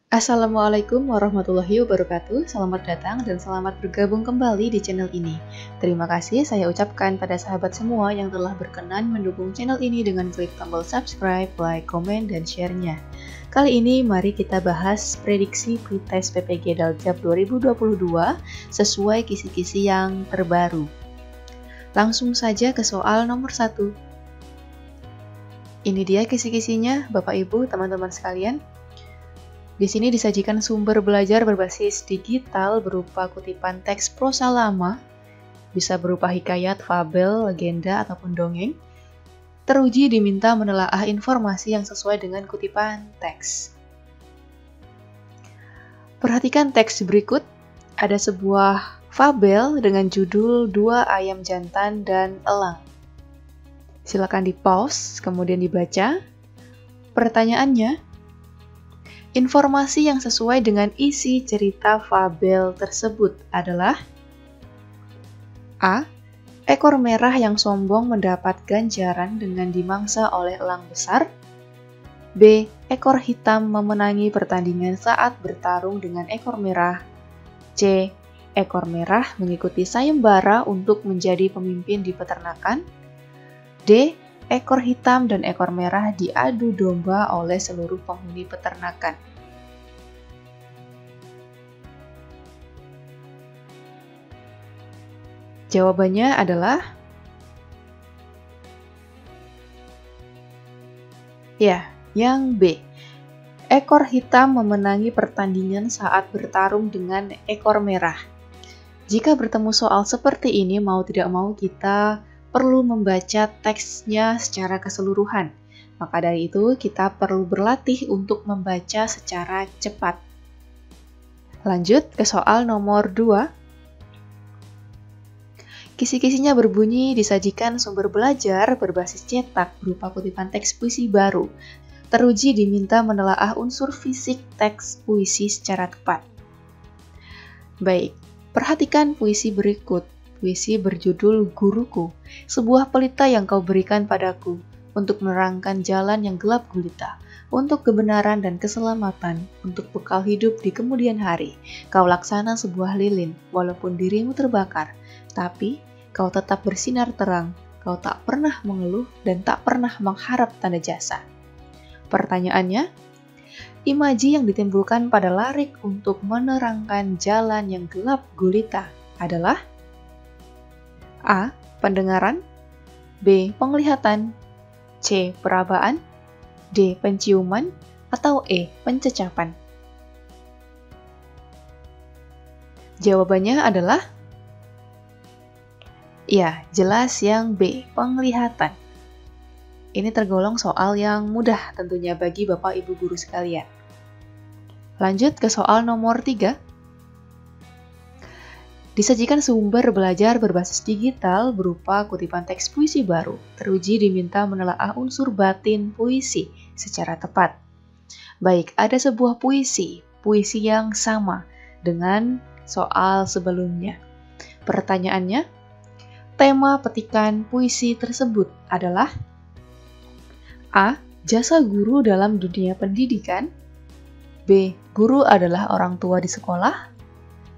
Assalamualaikum warahmatullahi wabarakatuh. Selamat datang dan selamat bergabung kembali di channel ini. Terima kasih saya ucapkan pada sahabat semua yang telah berkenan mendukung channel ini dengan klik tombol subscribe, like, komen, dan share-nya. Kali ini mari kita bahas prediksi pretest PPG Daljab 2022 sesuai kisi-kisi yang terbaru. Langsung saja ke soal nomor 1. Ini dia kisi-kisinya, Bapak Ibu, teman-teman sekalian. Di sini disajikan sumber belajar berbasis digital berupa kutipan teks prosa lama, bisa berupa hikayat, fabel, legenda, ataupun dongeng. Teruji diminta menelaah informasi yang sesuai dengan kutipan teks. Perhatikan teks berikut. Ada sebuah fabel dengan judul Dua Ayam Jantan dan Elang. Silakan di-pause, kemudian dibaca. Pertanyaannya, informasi yang sesuai dengan isi cerita fabel tersebut adalah A. Ekor merah yang sombong mendapat ganjaran dengan dimangsa oleh elang besar. B. Ekor hitam memenangi pertandingan saat bertarung dengan ekor merah. C. Ekor merah mengikuti sayembara untuk menjadi pemimpin di peternakan. D. Ekor hitam dan ekor merah diadu domba oleh seluruh penghuni peternakan. Jawabannya adalah yang B. Ekor hitam memenangi pertandingan saat bertarung dengan ekor merah. Jika bertemu soal seperti ini, mau tidak mau kita perlu membaca teksnya secara keseluruhan. Maka dari itu, kita perlu berlatih untuk membaca secara cepat. Lanjut ke soal nomor 2. Kisi-kisinya berbunyi disajikan sumber belajar berbasis cetak berupa kutipan teks puisi baru. Teruji diminta menelaah unsur fisik teks puisi secara tepat. Baik, perhatikan puisi berikut. Puisi berjudul Guruku, sebuah pelita yang kau berikan padaku untuk menerangkan jalan yang gelap gulita, untuk kebenaran dan keselamatan, untuk bekal hidup di kemudian hari. Kau laksana sebuah lilin, walaupun dirimu terbakar, tapi kau tetap bersinar terang, kau tak pernah mengeluh dan tak pernah mengharap tanda jasa. Pertanyaannya, imaji yang ditimbulkan pada larik untuk menerangkan jalan yang gelap gulita adalah A. Pendengaran, B. Penglihatan, C. Perabaan, D. Penciuman, atau E. Pencecapan. Jawabannya adalah jelas yang B. Penglihatan. Ini tergolong soal yang mudah tentunya bagi Bapak Ibu guru sekalian. Lanjut ke soal nomor 3. Disajikan sumber belajar berbasis digital berupa kutipan teks puisi baru. Teruji diminta menelaah unsur batin puisi secara tepat. Baik, ada sebuah puisi yang sama dengan soal sebelumnya. Pertanyaannya, tema petikan puisi tersebut adalah A. Jasa guru dalam dunia pendidikan. B. Guru adalah orang tua di sekolah.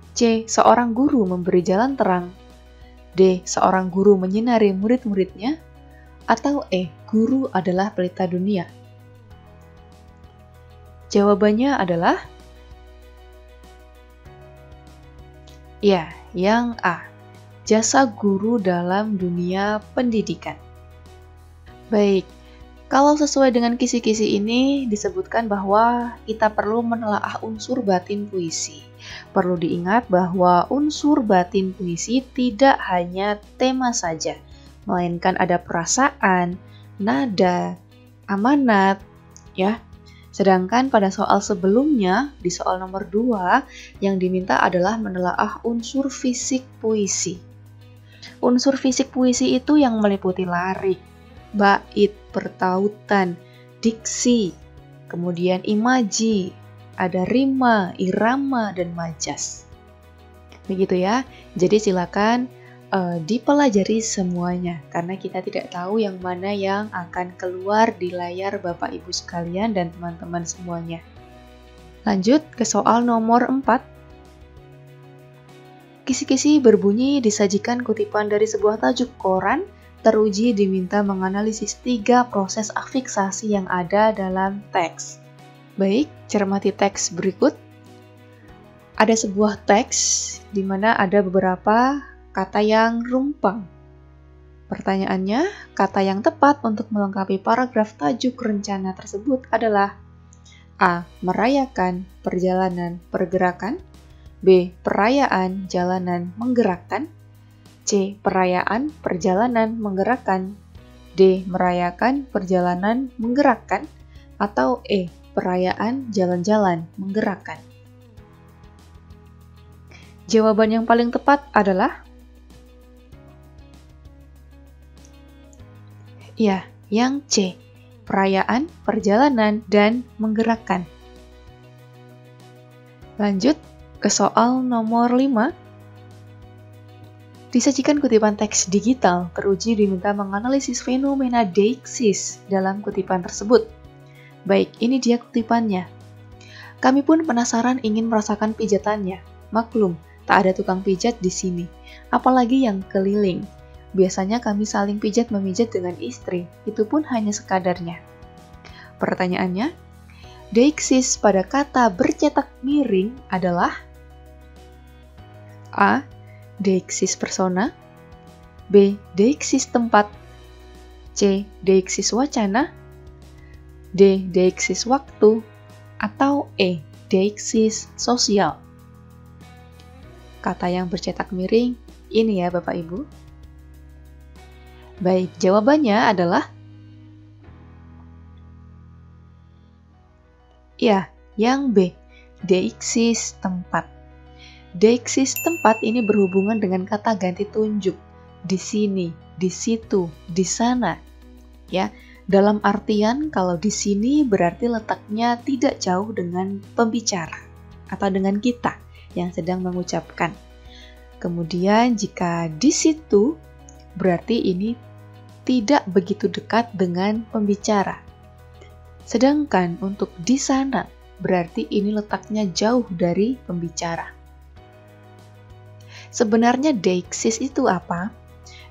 C. Seorang guru memberi jalan terang. D. Seorang guru menyinari murid-muridnya. Atau E. Guru adalah pelita dunia. Jawabannya adalah yang A. Jasa guru dalam dunia pendidikan. Baik, kalau sesuai dengan kisi-kisi ini disebutkan bahwa kita perlu menelaah unsur batin puisi. Perlu diingat bahwa unsur batin puisi tidak hanya tema saja, melainkan ada perasaan, nada, amanat, Sedangkan pada soal sebelumnya, di soal nomor 2, yang diminta adalah menelaah unsur fisik puisi. Unsur fisik puisi itu yang meliputi larik, bait, pertautan, diksi, kemudian imaji, ada rima, irama, dan majas. Begitu ya. Jadi silakan dipelajari semuanya, karena kita tidak tahu yang mana yang akan keluar di layar Bapak Ibu sekalian dan teman-teman semuanya. Lanjut ke soal nomor 4. Kisi-kisi berbunyi disajikan kutipan dari sebuah tajuk koran, teruji diminta menganalisis 3 proses afiksasi yang ada dalam teks. Baik, cermati teks berikut. Ada sebuah teks di mana ada beberapa kata yang rumpang. Pertanyaannya, kata yang tepat untuk melengkapi paragraf tajuk rencana tersebut adalah A. Merayakan perjalanan pergerakan, B. Perayaan jalanan menggerakkan, C. Perayaan perjalanan menggerakkan, D. Merayakan perjalanan menggerakkan, atau E. Perayaan jalan-jalan menggerakkan. Jawaban yang paling tepat adalah ya, yang C. Perayaan perjalanan dan menggerakkan. Lanjut ke soal nomor 5. Disajikan kutipan teks digital, teruji diminta menganalisis fenomena deiksis dalam kutipan tersebut. Baik, ini dia kutipannya. Kami pun penasaran ingin merasakan pijatannya. Maklum, tak ada tukang pijat di sini, apalagi yang keliling. Biasanya kami saling pijat-memijat dengan istri, itu pun hanya sekadarnya. Pertanyaannya, deiksis pada kata bercetak miring adalah A. Deiksis persona, B. Deiksis tempat, C. Deiksis wacana, D. Deiksis waktu, atau E. Deiksis sosial. Kata yang bercetak miring, ini ya Bapak Ibu. Baik, jawabannya adalah ya, yang B. Deiksis tempat. Deiksis tempat ini berhubungan dengan kata ganti tunjuk. Di sini, di situ, di sana. Ya, dalam artian kalau di sini berarti letaknya tidak jauh dengan pembicara atau dengan kita yang sedang mengucapkan. Kemudian jika di situ berarti ini tidak begitu dekat dengan pembicara. Sedangkan untuk di sana berarti ini letaknya jauh dari pembicara. Sebenarnya deiksis itu apa?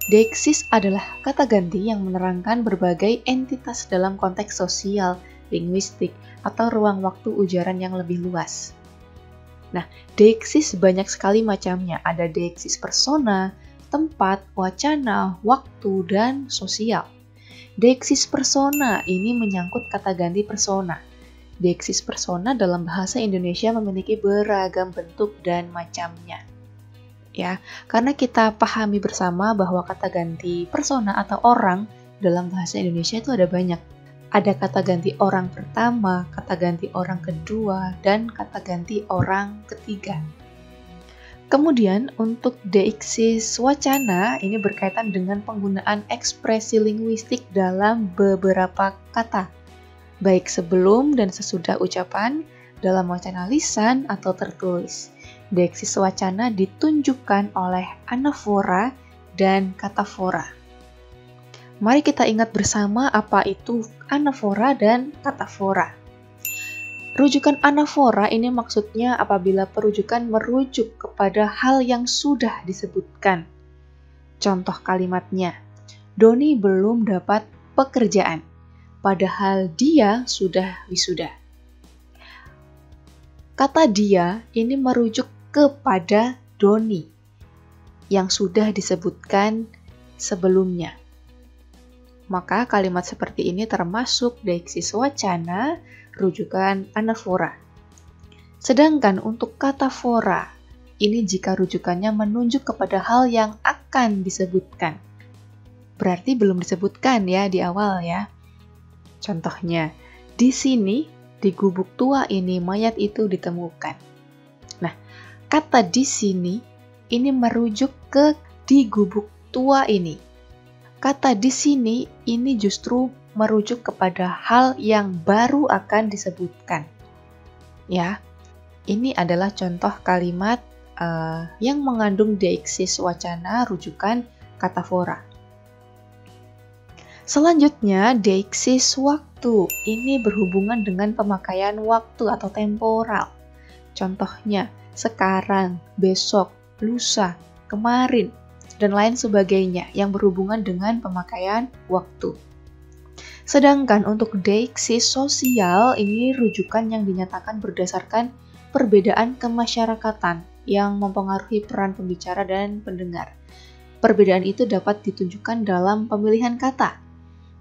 Deiksis adalah kata ganti yang menerangkan berbagai entitas dalam konteks sosial, linguistik, atau ruang waktu ujaran yang lebih luas. Nah, deiksis banyak sekali macamnya. Ada deiksis persona, tempat, wacana, waktu, dan sosial. Deiksis persona ini menyangkut kata ganti persona. Deiksis persona dalam bahasa Indonesia memiliki beragam bentuk dan macamnya. Ya, karena kita pahami bersama bahwa kata ganti persona atau orang dalam bahasa Indonesia itu ada banyak. Ada kata ganti orang pertama, kata ganti orang kedua, dan kata ganti orang ketiga. Kemudian untuk deiksis wacana ini berkaitan dengan penggunaan ekspresi linguistik dalam beberapa kata, baik sebelum dan sesudah ucapan, dalam wacana lisan atau tertulis. Deiksis wacana ditunjukkan oleh anafora dan katafora. Mari kita ingat bersama apa itu anafora dan katafora. Rujukan anafora ini maksudnya apabila perujukan merujuk kepada hal yang sudah disebutkan. Contoh kalimatnya, Doni belum dapat pekerjaan, padahal dia sudah wisuda. Kata dia ini merujuk kepada Doni yang sudah disebutkan sebelumnya. Maka kalimat seperti ini termasuk deiksis wacana, rujukan anafora. Sedangkan untuk katafora, ini jika rujukannya menunjuk kepada hal yang akan disebutkan. Berarti belum disebutkan ya di awal ya. Contohnya, di sini di gubuk tua ini mayat itu ditemukan. Nah, kata di sini ini merujuk ke di gubuk tua ini. Kata di sini ini justru merujuk kepada hal yang baru akan disebutkan. Ya, ini adalah contoh kalimat yang mengandung deiksis wacana rujukan katafora. Selanjutnya, deiksis waktu. Ini berhubungan dengan pemakaian waktu atau temporal. Contohnya, sekarang, besok, lusa, kemarin, dan lain sebagainya yang berhubungan dengan pemakaian waktu. Sedangkan untuk deiksis sosial, ini rujukan yang dinyatakan berdasarkan perbedaan kemasyarakatan yang mempengaruhi peran pembicara dan pendengar. Perbedaan itu dapat ditunjukkan dalam pemilihan kata.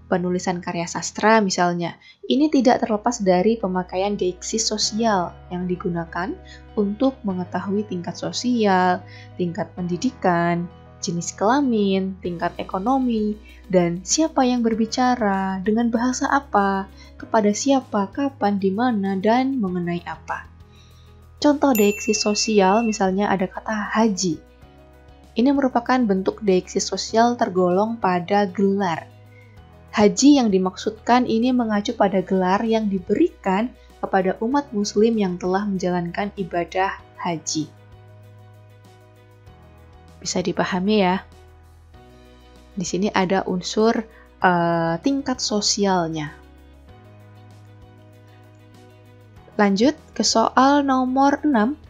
Penulisan karya sastra misalnya, ini tidak terlepas dari pemakaian deiksis sosial yang digunakan untuk mengetahui tingkat sosial, tingkat pendidikan, jenis kelamin, tingkat ekonomi, dan siapa yang berbicara, dengan bahasa apa, kepada siapa, kapan, di mana, dan mengenai apa. Contoh deiksis sosial misalnya ada kata haji. Ini merupakan bentuk deiksis sosial tergolong pada gelar. Haji yang dimaksudkan ini mengacu pada gelar yang diberikan kepada umat muslim yang telah menjalankan ibadah haji. Bisa dipahami ya? Di sini ada unsur tingkat sosialnya. Lanjut ke soal nomor 6.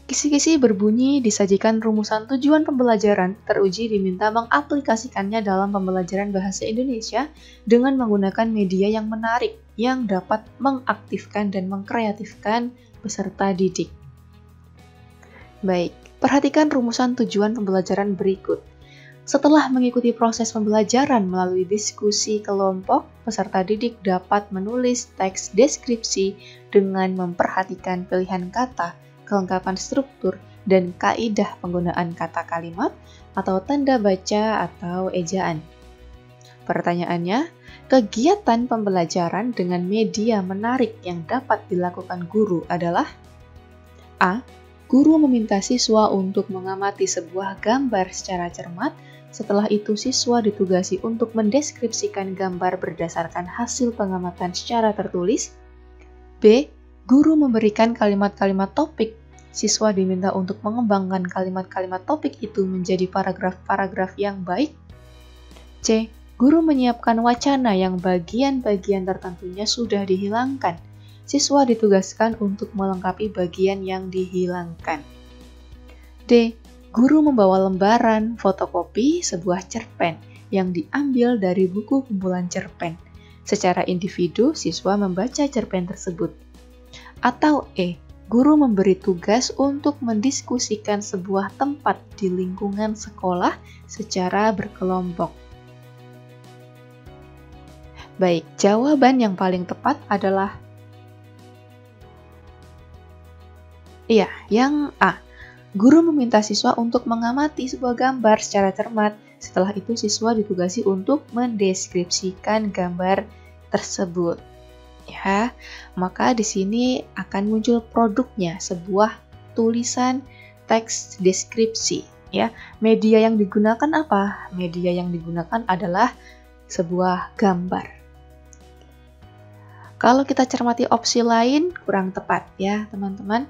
Kisi-kisi berbunyi disajikan rumusan tujuan pembelajaran, teruji diminta mengaplikasikannya dalam pembelajaran bahasa Indonesia dengan menggunakan media yang menarik, yang dapat mengaktifkan dan mengkreatifkan peserta didik. Baik, perhatikan rumusan tujuan pembelajaran berikut. Setelah mengikuti proses pembelajaran melalui diskusi kelompok, peserta didik dapat menulis teks deskripsi dengan memperhatikan pilihan kata, kelengkapan struktur, dan kaidah penggunaan kata kalimat atau tanda baca atau ejaan. Pertanyaannya, kegiatan pembelajaran dengan media menarik yang dapat dilakukan guru adalah A. Guru meminta siswa untuk mengamati sebuah gambar secara cermat, setelah itu siswa ditugasi untuk mendeskripsikan gambar berdasarkan hasil pengamatan secara tertulis. B. Guru memberikan kalimat-kalimat topik. Siswa diminta untuk mengembangkan kalimat-kalimat topik itu menjadi paragraf-paragraf yang baik. C. Guru menyiapkan wacana yang bagian-bagian tertentunya sudah dihilangkan. Siswa ditugaskan untuk melengkapi bagian yang dihilangkan. D. Guru membawa lembaran fotokopi sebuah cerpen yang diambil dari buku kumpulan cerpen. Secara individu, siswa membaca cerpen tersebut. Atau E. Guru memberi tugas untuk mendiskusikan sebuah tempat di lingkungan sekolah secara berkelompok. Baik, jawaban yang paling tepat adalah yang A. Guru meminta siswa untuk mengamati sebuah gambar secara cermat. Setelah itu siswa ditugasi untuk mendeskripsikan gambar tersebut. Ya, maka di sini akan muncul produknya, sebuah tulisan teks deskripsi. Ya, media yang digunakan apa? Media yang digunakan adalah sebuah gambar. Kalau kita cermati opsi lain kurang tepat ya, teman-teman.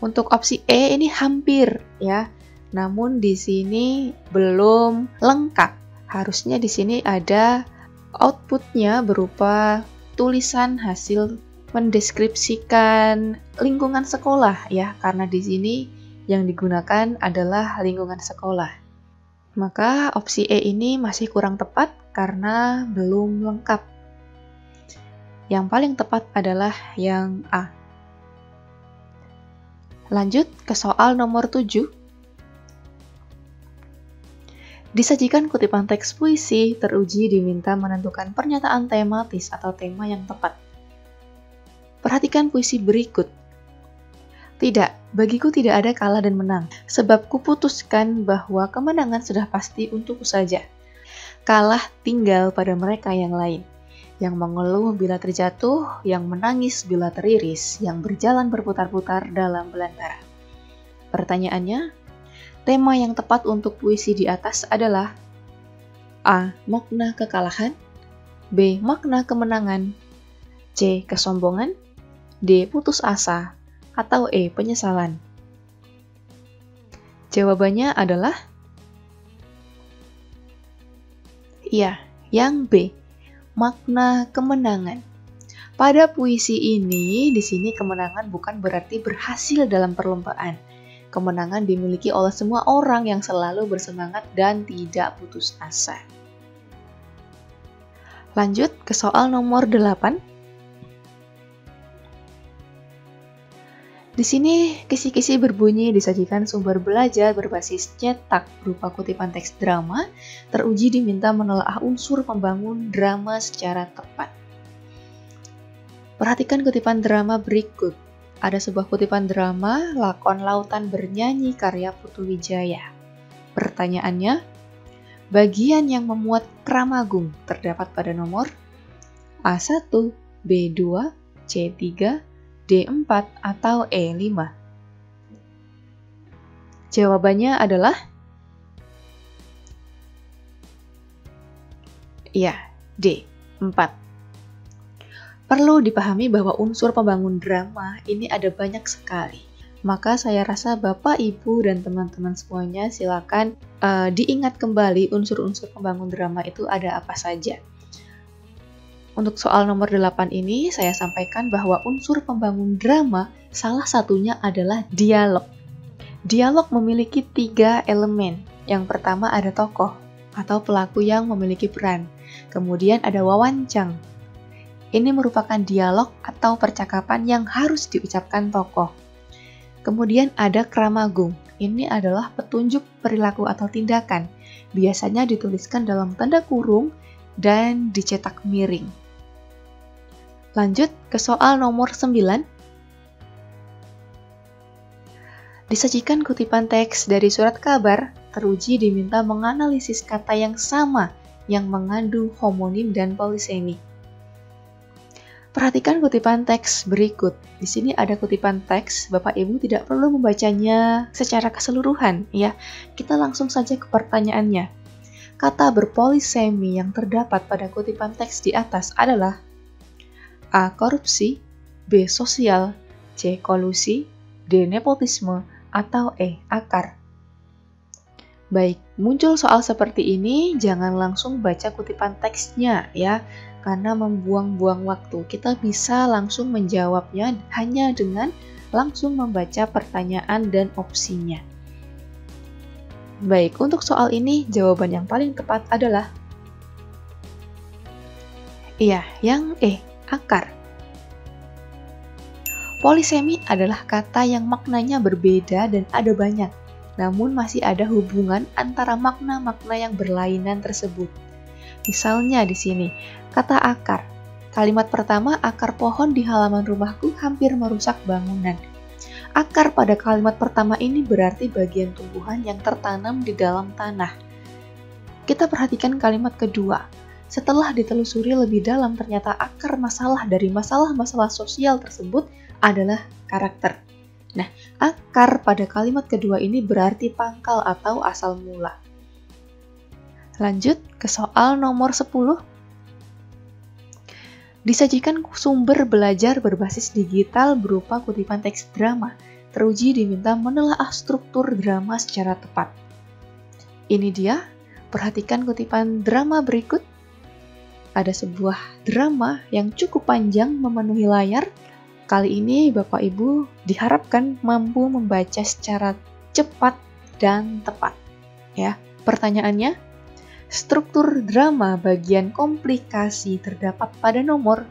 Untuk opsi E ini hampir ya, namun di sini belum lengkap. Harusnya di sini ada outputnya berupa tulisan hasil mendeskripsikan lingkungan sekolah ya, karena di sini yang digunakan adalah lingkungan sekolah. Maka opsi E ini masih kurang tepat karena belum lengkap. Yang paling tepat adalah yang A. Lanjut ke soal nomor 7. Disajikan kutipan teks puisi, teruji diminta menentukan pernyataan tematis atau tema yang tepat. Perhatikan puisi berikut. Tidak, bagiku tidak ada kalah dan menang, sebab kuputuskan bahwa kemenangan sudah pasti untukku saja. Kalah tinggal pada mereka yang lain, yang mengeluh bila terjatuh, yang menangis bila teriris, yang berjalan berputar-putar dalam belantara. Pertanyaannya, tema yang tepat untuk puisi di atas adalah A. Makna kekalahan, B. Makna kemenangan, C. Kesombongan, D. Putus asa, atau E. Penyesalan. Jawabannya adalah Iya, yang B, makna kemenangan. Pada puisi ini, di sini kemenangan bukan berarti berhasil dalam perlombaan. Kemenangan dimiliki oleh semua orang yang selalu bersemangat dan tidak putus asa. Lanjut ke soal nomor 8. Di sini, kisi-kisi berbunyi disajikan sumber belajar berbasis cetak berupa kutipan teks drama, teruji diminta menelaah unsur pembangun drama secara tepat. Perhatikan kutipan drama berikut. Ada sebuah kutipan drama, Lakon Lautan Bernyanyi karya Putu Wijaya. Pertanyaannya, bagian yang memuat kramagung terdapat pada nomor A1, B2, C3, D4, atau E5? Jawabannya adalah iya, D4. Perlu dipahami bahwa unsur pembangun drama ini ada banyak sekali. Maka saya rasa Bapak, Ibu, dan teman-teman semuanya silakan diingat kembali unsur-unsur pembangun drama itu ada apa saja. Untuk soal nomor 8 ini, saya sampaikan bahwa unsur pembangun drama salah satunya adalah dialog. Dialog memiliki 3 elemen. Yang pertama ada tokoh atau pelaku yang memiliki peran. Kemudian ada wawancang. Ini merupakan dialog atau percakapan yang harus diucapkan tokoh. Kemudian ada kramagung. Ini adalah petunjuk perilaku atau tindakan. Biasanya dituliskan dalam tanda kurung dan dicetak miring. Lanjut ke soal nomor 9. Disajikan kutipan teks dari surat kabar, teruji diminta menganalisis kata yang sama yang mengandung homonim dan polisemi. Perhatikan kutipan teks berikut. Di sini ada kutipan teks, Bapak Ibu tidak perlu membacanya secara keseluruhan, ya. Kita langsung saja ke pertanyaannya. Kata berpolisemi yang terdapat pada kutipan teks di atas adalah A. Korupsi, B. Sosial, C. Kolusi, D. Nepotisme, atau E. Akar. Baik, muncul soal seperti ini, jangan langsung baca kutipan teksnya, ya. Karena membuang-buang waktu. Kita bisa langsung menjawabnya hanya dengan langsung membaca pertanyaan dan opsinya. Baik, untuk soal ini jawaban yang paling tepat adalah iya, yang E, akar. Polisemi adalah kata yang maknanya berbeda dan ada banyak, namun masih ada hubungan antara makna-makna yang berlainan tersebut. Misalnya di sini, kata akar. Kalimat pertama, akar pohon di halaman rumahku hampir merusak bangunan. Akar pada kalimat pertama ini berarti bagian tumbuhan yang tertanam di dalam tanah. Kita perhatikan kalimat kedua. Setelah ditelusuri lebih dalam, ternyata akar masalah dari masalah-masalah sosial tersebut adalah karakter. Nah, akar pada kalimat kedua ini berarti pangkal atau asal mula. Lanjut ke soal nomor 10. Disajikan sumber belajar berbasis digital berupa kutipan teks drama. Teruji diminta menelaah struktur drama secara tepat. Ini dia, perhatikan kutipan drama berikut. Ada sebuah drama yang cukup panjang memenuhi layar. Kali ini Bapak Ibu diharapkan mampu membaca secara cepat dan tepat. Ya, pertanyaannya, struktur drama bagian komplikasi terdapat pada nomor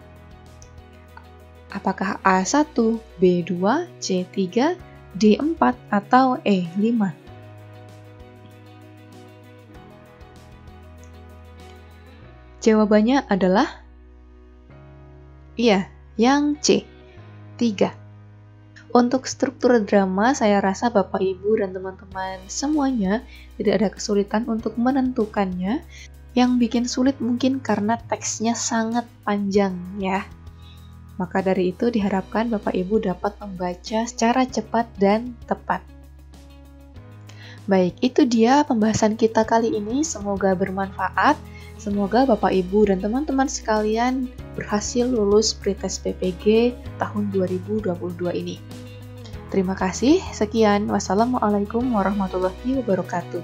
apakah A1, B2, C3, D4, atau E5? Jawabannya adalah iya, yang C, 3. Untuk struktur drama, saya rasa Bapak, Ibu, dan teman-teman semuanya tidak ada kesulitan untuk menentukannya. Yang bikin sulit mungkin karena teksnya sangat panjang, ya. Maka dari itu diharapkan Bapak, Ibu dapat membaca secara cepat dan tepat. Baik, itu dia pembahasan kita kali ini. Semoga bermanfaat. Semoga Bapak, Ibu, dan teman-teman sekalian berhasil lulus pretest PPG tahun 2022 ini. Terima kasih. Sekian. Wassalamualaikum warahmatullahi wabarakatuh.